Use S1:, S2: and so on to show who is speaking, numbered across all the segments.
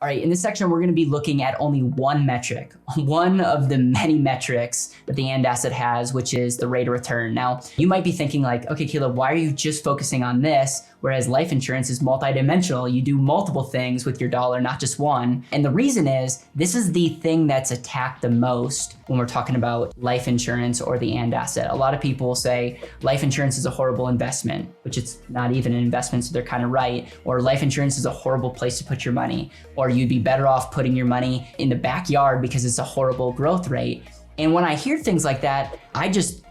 S1: All right, in this section, we're going to be looking at only one metric, one of the many metrics that the AND asset has, which is the rate of return. Now, you might be thinking like, okay, Caleb, why are you just focusing on this? Whereas life insurance is multidimensional. You do multiple things with your dollar, not just one. And the reason is this is the thing that's attacked the most when we're talking about life insurance or the AND asset. A lot of people say life insurance is a horrible investment, which it's not even an investment, so they're kind of right. Or life insurance is a horrible place to put your money. Or you'd be better off putting your money in the backyard because it's a horrible growth rate. And when I hear things like that,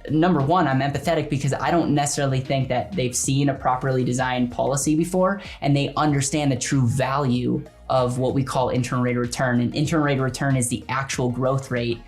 S1: number one, I'm empathetic because I don't necessarily think that they've seen a properly designed policy before and they understand the true value of what we call internal rate of return. And internal rate of return is the actual growth rate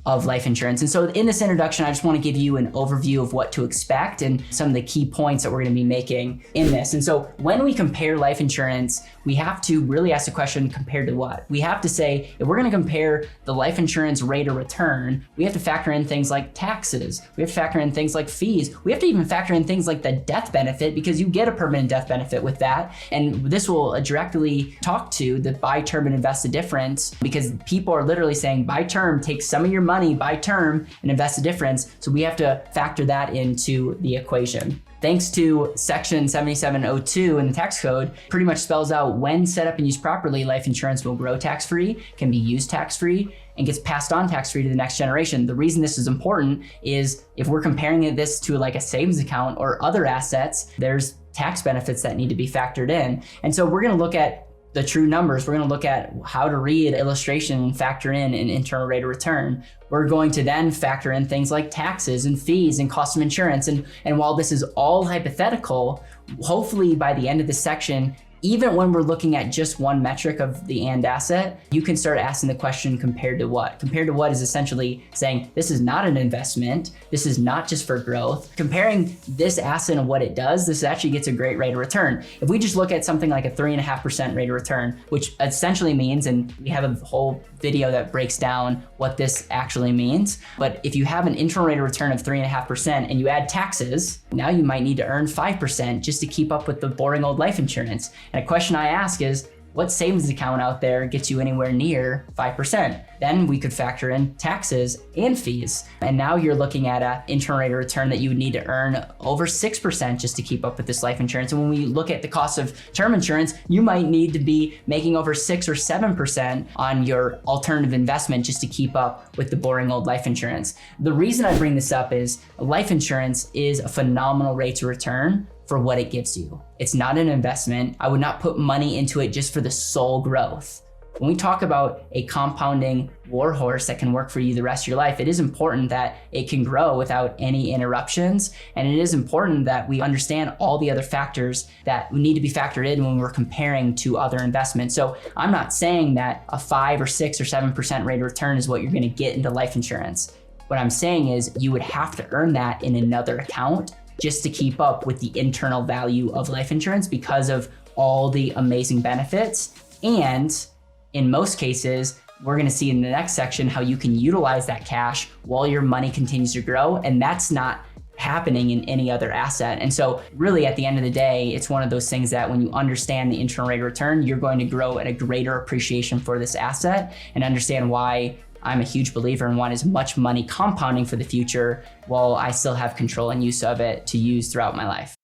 S1: of life insurance. And so in this introduction, I just want to give you an overview of what to expect and some of the key points that we're going to be making in this. And so when we compare life insurance, we have to really ask the question, compared to what? We have to say, if we're going to compare the life insurance rate of return, we have to factor in things like taxes. We have to factor in things like fees. We have to even factor in things like the death benefit because you get a permanent death benefit with that. And this will directly talk to the buy term and invest the difference because people are literally saying buy term, take some of your money, buy term and invest the difference. So we have to factor that into the equation. Thanks to section 7702 in the tax code, pretty much spells out when set up and used properly, life insurance will grow tax-free, can be used tax-free, and gets passed on tax-free to the next generation. The reason this is important is if we're comparing this to like a savings account or other assets, there's tax benefits that need to be factored in. And so we're gonna look at the true numbers. We're going to look at how to read illustration and factor in an internal rate of return. We're going to then factor in things like taxes and fees and cost of insurance. And while this is all hypothetical, hopefully by the end of this section, even when we're looking at just one metric of the AND asset, you can start asking the question, compared to what? Compared to what is essentially saying, this is not an investment. This is not just for growth. Comparing this asset and what it does, this actually gets a great rate of return. If we just look at something like a 3.5% rate of return, which essentially means, and we have a whole video that breaks down what this actually means. But if you have an internal rate of return of 3.5% and you add taxes, now you might need to earn 5% just to keep up with the boring old life insurance. And a question I ask is, what savings account out there gets you anywhere near 5%? Then we could factor in taxes and fees. And now you're looking at an internal rate of return that you would need to earn over 6% just to keep up with this life insurance. And when we look at the cost of term insurance, you might need to be making over 6 or 7% on your alternative investment just to keep up with the boring old life insurance. The reason I bring this up is life insurance is a phenomenal rate of return for what it gives you. It's not an investment. I would not put money into it just for the sole growth. When we talk about a compounding warhorse that can work for you the rest of your life, it is important that it can grow without any interruptions. And it is important that we understand all the other factors that need to be factored in when we're comparing to other investments. So I'm not saying that a 5 or 6 or 7% rate of return is what you're going to get into life insurance. What I'm saying is you would have to earn that in another account just to keep up with the internal value of life insurance because of all the amazing benefits. And in most cases, we're going to see in the next section how you can utilize that cash while your money continues to grow. And that's not happening in any other asset. And so really at the end of the day, it's one of those things that when you understand the internal rate of return, you're going to grow at a greater appreciation for this asset and understand why I'm a huge believer in want as much money compounding for the future while I still have control and use of it to use throughout my life.